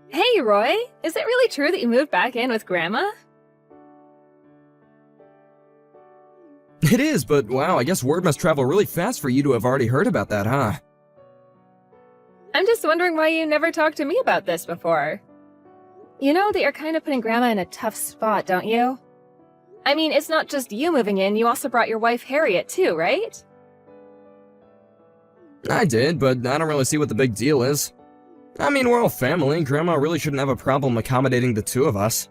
Hey, Roy! Is it really true that you moved back in with Grandma? It is, but wow, I guess word must travel really fast for you to have already heard about that, huh? I'm just wondering why you never talked to me about this before. You know that you're kind of putting Grandma in a tough spot, don't you? I mean, it's not just you moving in, you also brought your wife Harriet too, right? I did, but I don't really see what the big deal is. I mean, we're all family, and Grandma really shouldn't have a problem accommodating the two of us.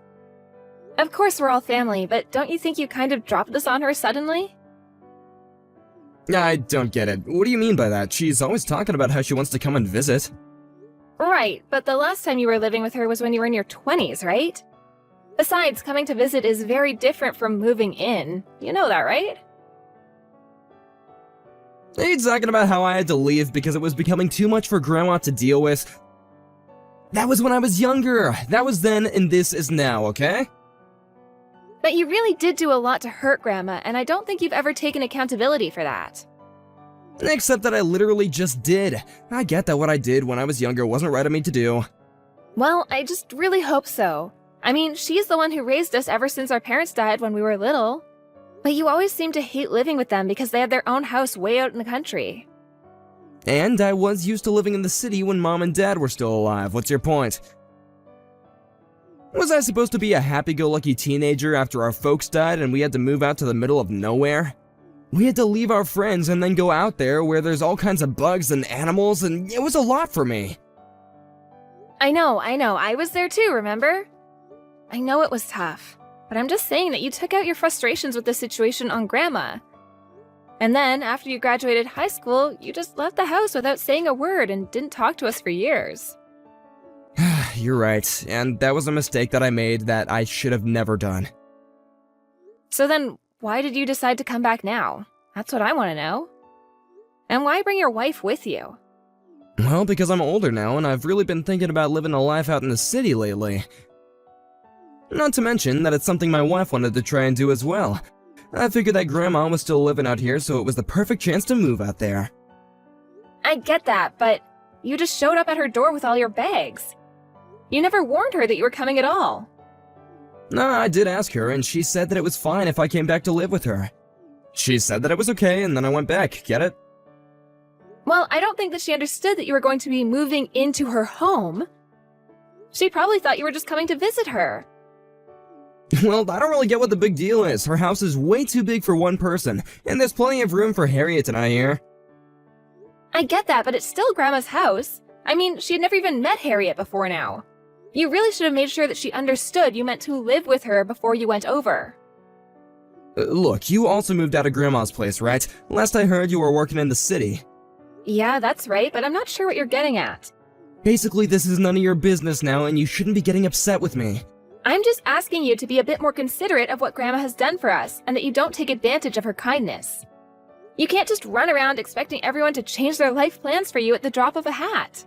Of course we're all family, but don't you think you kind of dropped this on her suddenly? I don't get it. What do you mean by that? She's always talking about how she wants to come and visit. Right, but the last time you were living with her was when you were in your 20s, right? Besides, coming to visit is very different from moving in. You know that, right? Are you talking about how I had to leave because it was becoming too much for Grandma to deal with? That was when I was younger. That was then, and this is now, okay? But you really did do a lot to hurt Grandma, and I don't think you've ever taken accountability for that. Except that I literally just did. I get that what I did when I was younger wasn't right of me to do. Well, I just really hope so. I mean, she's the one who raised us ever since our parents died when we were little. But you always seem to hate living with them because they had their own house way out in the country. And I was used to living in the city when Mom and Dad were still alive. What's your point? Was I supposed to be a happy-go-lucky teenager after our folks died and we had to move out to the middle of nowhere? We had to leave our friends and then go out there where there's all kinds of bugs and animals, and it was a lot for me. I know. I was there too, remember? I know it was tough, but I'm just saying that you took out your frustrations with the situation on Grandma. And then, after you graduated high school, you just left the house without saying a word and didn't talk to us for years. You're right, and that was a mistake that I made that I should have never done. So then, why did you decide to come back now? That's what I want to know. And why bring your wife with you? Well, because I'm older now, and I've really been thinking about living a life out in the city lately. Not to mention that it's something my wife wanted to try and do as well. I figured that Grandma was still living out here, so it was the perfect chance to move out there. I get that, but you just showed up at her door with all your bags. You never warned her that you were coming at all. No, I did ask her, and she said that it was fine if I came back to live with her. She said that it was okay, and then I went back, get it? Well, I don't think that she understood that you were going to be moving into her home. She probably thought you were just coming to visit her. Well, I don't really get what the big deal is. Her house is way too big for one person, and there's plenty of room for Harriet and I here. I get that, but it's still Grandma's house. I mean, she had never even met Harriet before now. You really should have made sure that she understood you meant to live with her before you went over. Look, you also moved out of Grandma's place, right? Last I heard, you were working in the city. Yeah, that's right, but I'm not sure what you're getting at. Basically, this is none of your business now, and you shouldn't be getting upset with me. I'm just asking you to be a bit more considerate of what Grandma has done for us, and that you don't take advantage of her kindness. You can't just run around expecting everyone to change their life plans for you at the drop of a hat.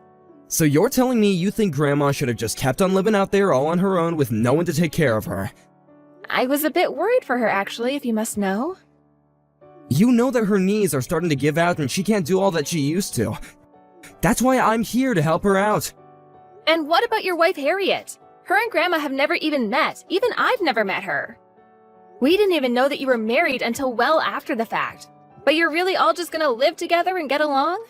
So you're telling me you think Grandma should have just kept on living out there all on her own with no one to take care of her? I was a bit worried for her, actually, if you must know. You know that her knees are starting to give out and she can't do all that she used to. That's why I'm here to help her out. And what about your wife, Harriet? Her and Grandma have never even met. Even I've never met her. We didn't even know that you were married until well after the fact. But you're really all just gonna live together and get along?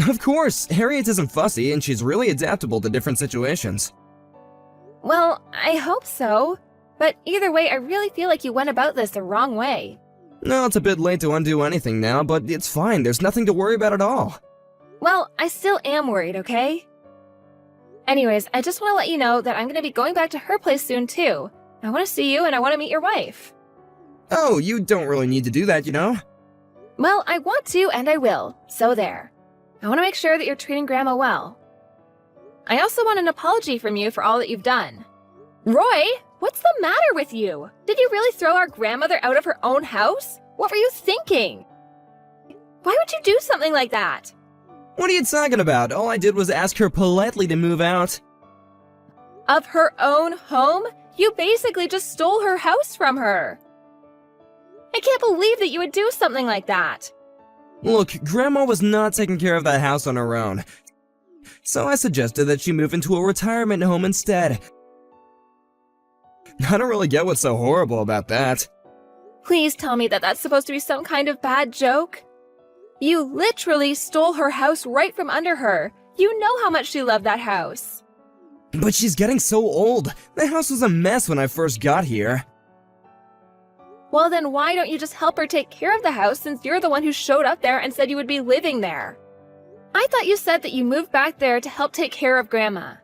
Of course, Harriet isn't fussy and she's really adaptable to different situations. Well, I hope so. But either way, I really feel like you went about this the wrong way. No, it's a bit late to undo anything now, but it's fine. There's nothing to worry about at all. Well, I still am worried, okay? Anyways, I just want to let you know that I'm going to be going back to her place soon, too. I want to see you and I want to meet your wife. Oh, you don't really need to do that, you know? Well, I want to and I will, so there. I want to make sure that you're treating Grandma well. I also want an apology from you for all that you've done. Roy, what's the matter with you? Did you really throw our grandmother out of her own house? What were you thinking? Why would you do something like that? What are you talking about? All I did was ask her politely to move out. Of her own home? You basically just stole her house from her. I can't believe that you would do something like that. Look, Grandma was not taking care of that house on her own. so I suggested that she move into a retirement home instead. I don't really get what's so horrible about that. Please tell me that that's supposed to be some kind of bad joke. You literally stole her house right from under her. You know how much she loved that house. But she's getting so old. The house was a mess when I first got here. Well, then why don't you just help her take care of the house since you're the one who showed up there and said you would be living there? I thought you said that you moved back there to help take care of Grandma.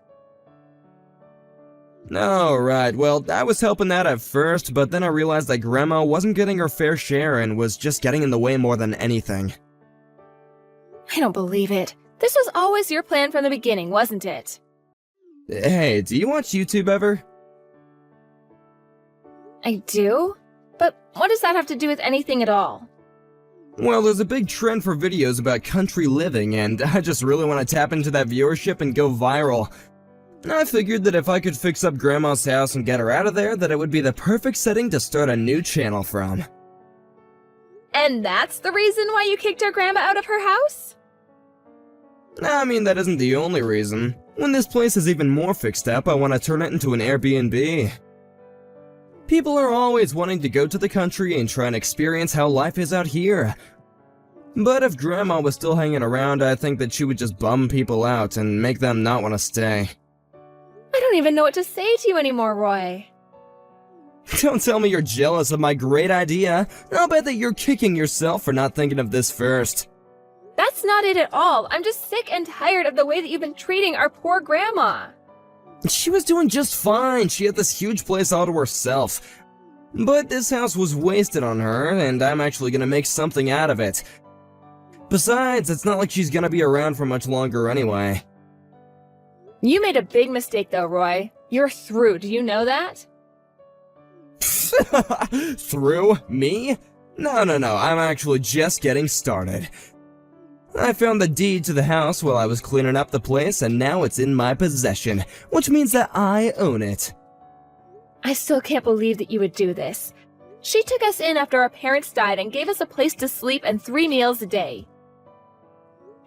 Oh, right. Well, I was helping that at first, but then I realized that Grandma wasn't getting her fair share and was just getting in the way more than anything. I don't believe it. This was always your plan from the beginning, wasn't it? Hey, do you watch YouTube ever? I do? But what does that have to do with anything at all? Well, there's a big trend for videos about country living, and I just really want to tap into that viewership and go viral. I figured that if I could fix up Grandma's house and get her out of there, that it would be the perfect setting to start a new channel from. And that's the reason why you kicked our Grandma out of her house? I mean, that isn't the only reason. When this place is even more fixed up, I want to turn it into an Airbnb. People are always wanting to go to the country and try and experience how life is out here. But if Grandma was still hanging around, I think that she would just bum people out and make them not want to stay. I don't even know what to say to you anymore, Roy. Don't tell me you're jealous of my great idea. I'll bet that you're kicking yourself for not thinking of this first. That's not it at all. I'm just sick and tired of the way that you've been treating our poor Grandma. She was doing just fine. She had this huge place all to herself. But this house was wasted on her, and I'm actually gonna make something out of it. Besides, it's not like she's gonna be around for much longer anyway. You made a big mistake though, Roy. You're through, do you know that? Through? Me? No, I'm actually just getting started. I found the deed to the house while I was cleaning up the place, and now it's in my possession, which means that I own it. I still can't believe that you would do this. She took us in after our parents died and gave us a place to sleep and 3 meals a day.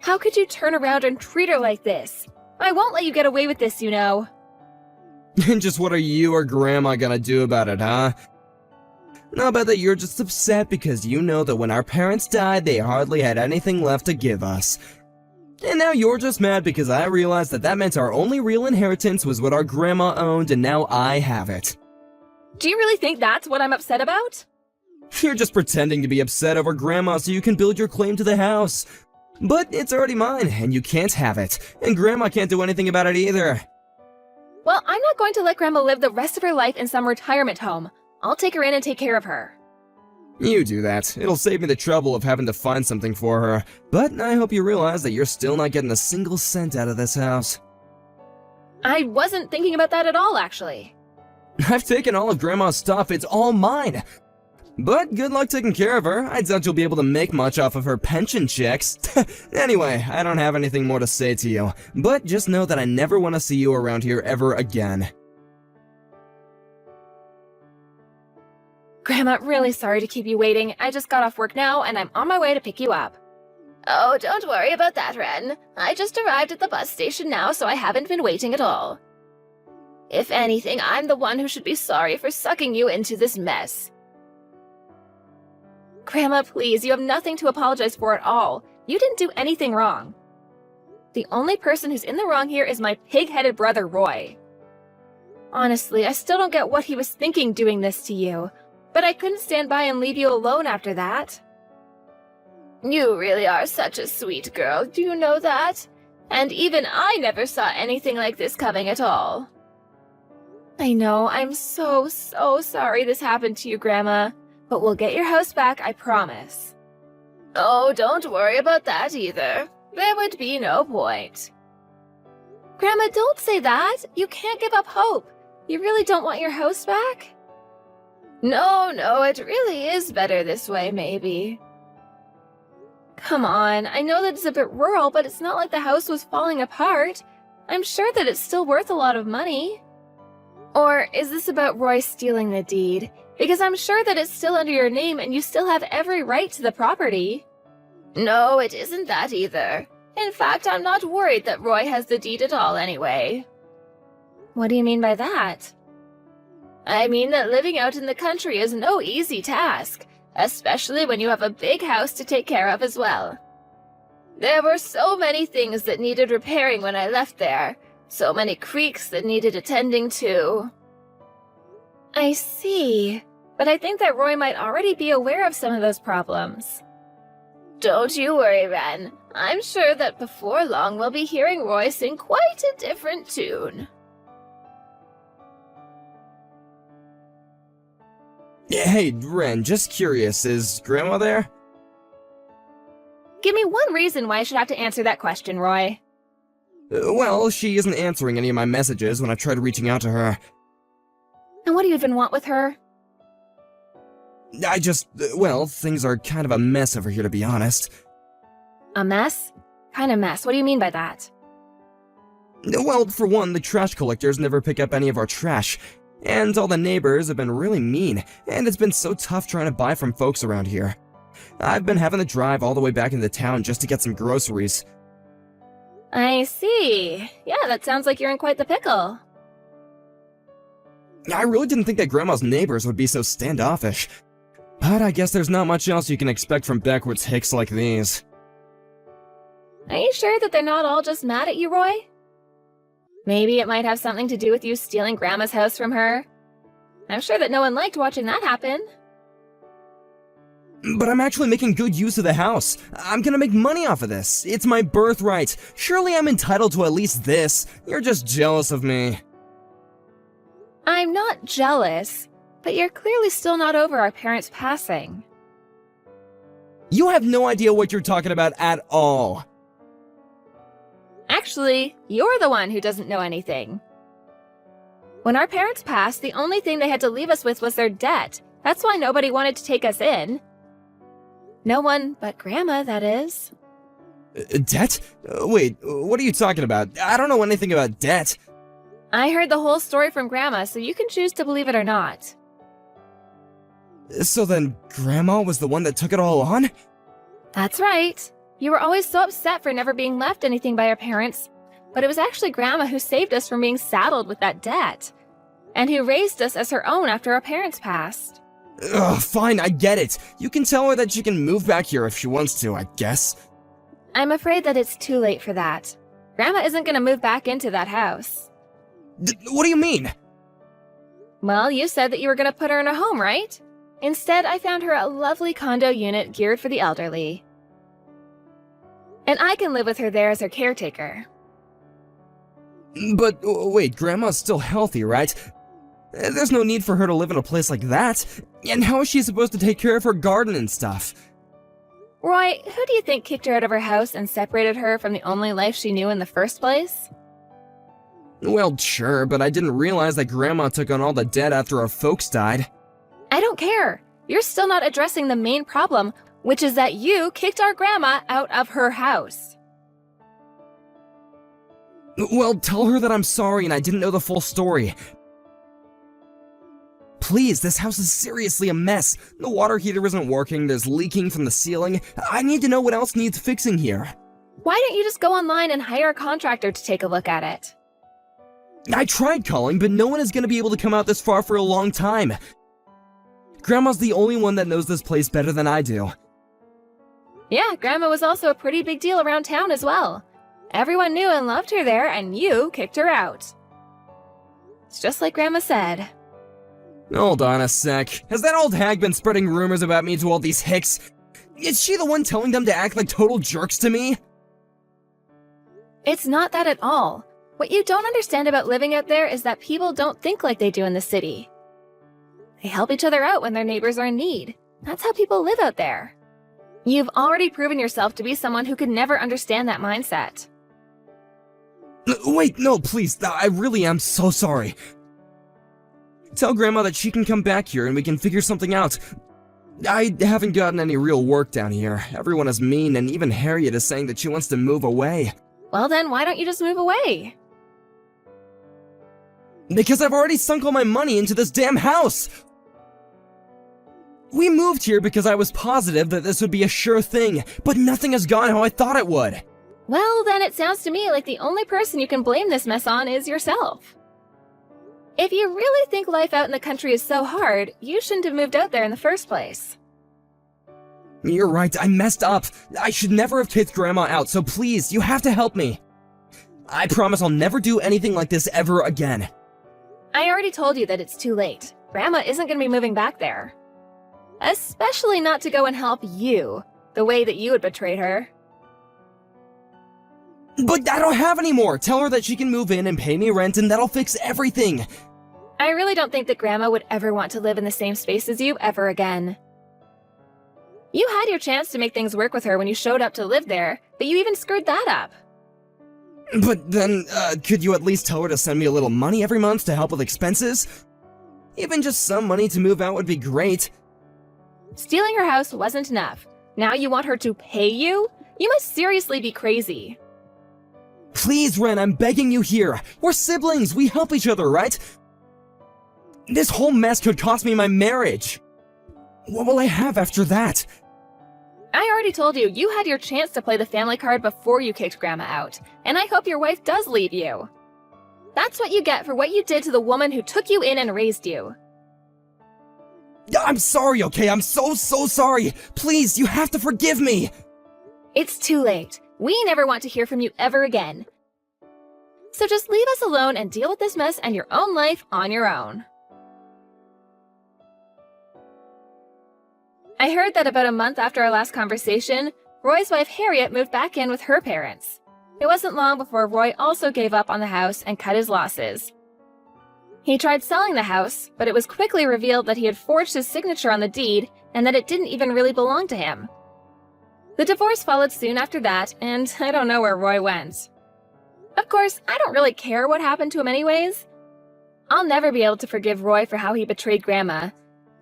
How could you turn around and treat her like this? I won't let you get away with this, you know. And just what are you or Grandma gonna do about it, huh? I'll bet that you're just upset because you know that when our parents died, they hardly had anything left to give us. And now you're just mad because I realized that that meant our only real inheritance was what our Grandma owned, and now I have it. Do you really think that's what I'm upset about? You're just pretending to be upset over Grandma so you can build your claim to the house. But it's already mine, and you can't have it. And Grandma can't do anything about it either. Well, I'm not going to let Grandma live the rest of her life in some retirement home. I'll take her in and take care of her. You do that. It'll save me the trouble of having to find something for her. But I hope you realize that you're still not getting a single cent out of this house. I wasn't thinking about that at all, actually. I've taken all of Grandma's stuff. It's all mine. But good luck taking care of her. I doubt you'll be able to make much off of her pension checks. Anyway, I don't have anything more to say to you. But just know that I never want to see you around here ever again. Grandma, really sorry to keep you waiting. I just got off work now, and I'm on my way to pick you up. Oh, don't worry about that, Ren. I just arrived at the bus station now, so I haven't been waiting at all. If anything, I'm the one who should be sorry for sucking you into this mess. Grandma, please, you have nothing to apologize for at all. You didn't do anything wrong. The only person who's in the wrong here is my pig-headed brother, Roy. Honestly, I still don't get what he was thinking doing this to you. But I couldn't stand by and leave you alone after that. You really are such a sweet girl, do you know that? And even I never saw anything like this coming at all. I know, I'm so sorry this happened to you, Grandma. But we'll get your house back, I promise. Oh, don't worry about that either. There would be no point. Grandma, don't say that. You can't give up hope. You really don't want your house back? No, it really is better this way, maybe. Come on, I know that it's a bit rural, but it's not like the house was falling apart. I'm sure that it's still worth a lot of money. Or is this about Roy stealing the deed? Because I'm sure that it's still under your name and you still have every right to the property. No, it isn't that either. In fact, I'm not worried that Roy has the deed at all anyway. What do you mean by that? I mean that living out in the country is no easy task, especially when you have a big house to take care of as well. There were so many things that needed repairing when I left there, so many creeks that needed attending to. I see, but I think that Roy might already be aware of some of those problems. Don't you worry, Ren. I'm sure that before long we'll be hearing Roy sing quite a different tune. Hey, Ren, just curious, is Grandma there? Give me one reason why I should have to answer that question, Roy. Well, she isn't answering any of my messages when I tried reaching out to her. And what do you even want with her? Well, things are kind of a mess over here, to be honest. A mess? Kind of mess. What do you mean by that? Well, for one, the trash collectors never pick up any of our trash, and all the neighbors have been really mean, and it's been so tough trying to buy from folks around here. I've been having to drive all the way back into town just to get some groceries. I see. Yeah, that sounds like you're in quite the pickle. I really didn't think that Grandma's neighbors would be so standoffish. But I guess there's not much else you can expect from backwoods hicks like these. Are you sure that they're not all just mad at you, Roy? Maybe it might have something to do with you stealing Grandma's house from her. I'm sure that no one liked watching that happen. But I'm actually making good use of the house. I'm gonna make money off of this. It's my birthright. Surely I'm entitled to at least this. You're just jealous of me. I'm not jealous, but you're clearly still not over our parents' passing. You have no idea what you're talking about at all. Actually, you're the one who doesn't know anything. When our parents passed, the only thing they had to leave us with was their debt. That's why nobody wanted to take us in. No one but Grandma, that is. Debt? Wait, what are you talking about? I don't know anything about debt. I heard the whole story from Grandma, so you can choose to believe it or not. So then, Grandma was the one that took it all on? That's right. You were always so upset for never being left anything by our parents, but it was actually Grandma who saved us from being saddled with that debt, and who raised us as her own after our parents passed. Ugh, fine, I get it. You can tell her that she can move back here if she wants to, I guess. I'm afraid that it's too late for that. Grandma isn't going to move back into that house. What do you mean? Well, you said that you were going to put her in a home, right? Instead, I found her a lovely condo unit geared for the elderly. And I can live with her there as her caretaker. But wait, Grandma's still healthy, right? There's no need for her to live in a place like that. And how is she supposed to take care of her garden and stuff? Roy, who do you think kicked her out of her house and separated her from the only life she knew in the first place? Well, sure, but I didn't realize that Grandma took on all the debt after our folks died. I don't care. You're still not addressing the main problem, which is that you kicked our Grandma out of her house. Well, tell her that I'm sorry and I didn't know the full story. Please, this house is seriously a mess. The water heater isn't working, there's leaking from the ceiling. I need to know what else needs fixing here. Why don't you just go online and hire a contractor to take a look at it? I tried calling, but no one is going to be able to come out this far for a long time. Grandma's the only one that knows this place better than I do. Yeah, Grandma was also a pretty big deal around town as well. Everyone knew and loved her there, and you kicked her out. It's just like Grandma said. Hold on a sec. Has that old hag been spreading rumors about me to all these hicks? Is she the one telling them to act like total jerks to me? It's not that at all. What you don't understand about living out there is that people don't think like they do in the city. They help each other out when their neighbors are in need. That's how people live out there. You've already proven yourself to be someone who could never understand that mindset. Wait, no, please, I really am so sorry. Tell Grandma that she can come back here and we can figure something out. I haven't gotten any real work down here. Everyone is mean, and even Harriet is saying that she wants to move away. Well then, why don't you just move away? Because I've already sunk all my money into this damn house! We moved here because I was positive that this would be a sure thing, but nothing has gone how I thought it would. Well, then it sounds to me like the only person you can blame this mess on is yourself. If you really think life out in the country is so hard, you shouldn't have moved out there in the first place. You're right, I messed up. I should never have kicked Grandma out, so please, you have to help me. I promise I'll never do anything like this ever again. I already told you that it's too late. Grandma isn't going to be moving back there. Especially not to go and help you, the way that you had betrayed her. But I don't have any more. Tell her that she can move in and pay me rent and that'll fix everything. I really don't think that Grandma would ever want to live in the same space as you ever again. You had your chance to make things work with her when you showed up to live there, but you even screwed that up. But then, could you at least tell her to send me a little money every month to help with expenses? Even just some money to move out would be great. Stealing her house wasn't enough. Now you want her to pay you? You must seriously be crazy. Please, Ren, I'm begging you here. We're siblings, we help each other, right? This whole mess could cost me my marriage. What will I have after that? I already told you, you had your chance to play the family card before you kicked Grandma out, and I hope your wife does leave you. That's what you get for what you did to the woman who took you in and raised you. I'm sorry, okay? I'm so sorry. Please, you have to forgive me. It's too late. We never want to hear from you ever again. So just leave us alone and deal with this mess and your own life on your own. I heard that about a month after our last conversation, Roy's wife Harriet moved back in with her parents. It wasn't long before Roy also gave up on the house and cut his losses. He tried selling the house, but it was quickly revealed that he had forged his signature on the deed and that it didn't even really belong to him. The divorce followed soon after that, and I don't know where Roy went. Of course, I don't really care what happened to him anyways. I'll never be able to forgive Roy for how he betrayed Grandma.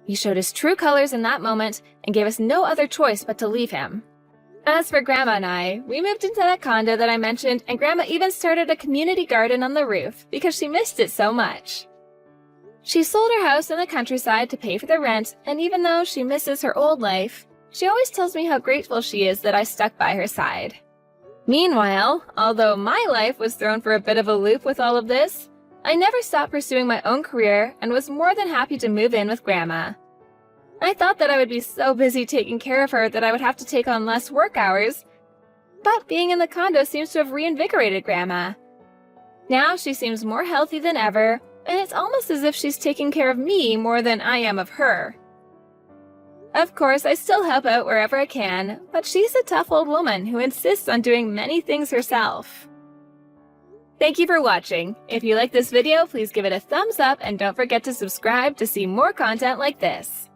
He showed his true colors in that moment and gave us no other choice but to leave him. As for Grandma and I, we moved into that condo that I mentioned, and Grandma even started a community garden on the roof because she missed it so much. She sold her house in the countryside to pay for the rent, and even though she misses her old life, she always tells me how grateful she is that I stuck by her side. Meanwhile, although my life was thrown for a bit of a loop with all of this, I never stopped pursuing my own career and was more than happy to move in with Grandma. I thought that I would be so busy taking care of her that I would have to take on less work hours, but being in the condo seems to have reinvigorated Grandma. Now she seems more healthy than ever, and it's almost as if she's taking care of me more than I am of her. Of course, I still help out wherever I can, but she's a tough old woman who insists on doing many things herself. Thank you for watching. If you like this video, please give it a thumbs up and don't forget to subscribe to see more content like this.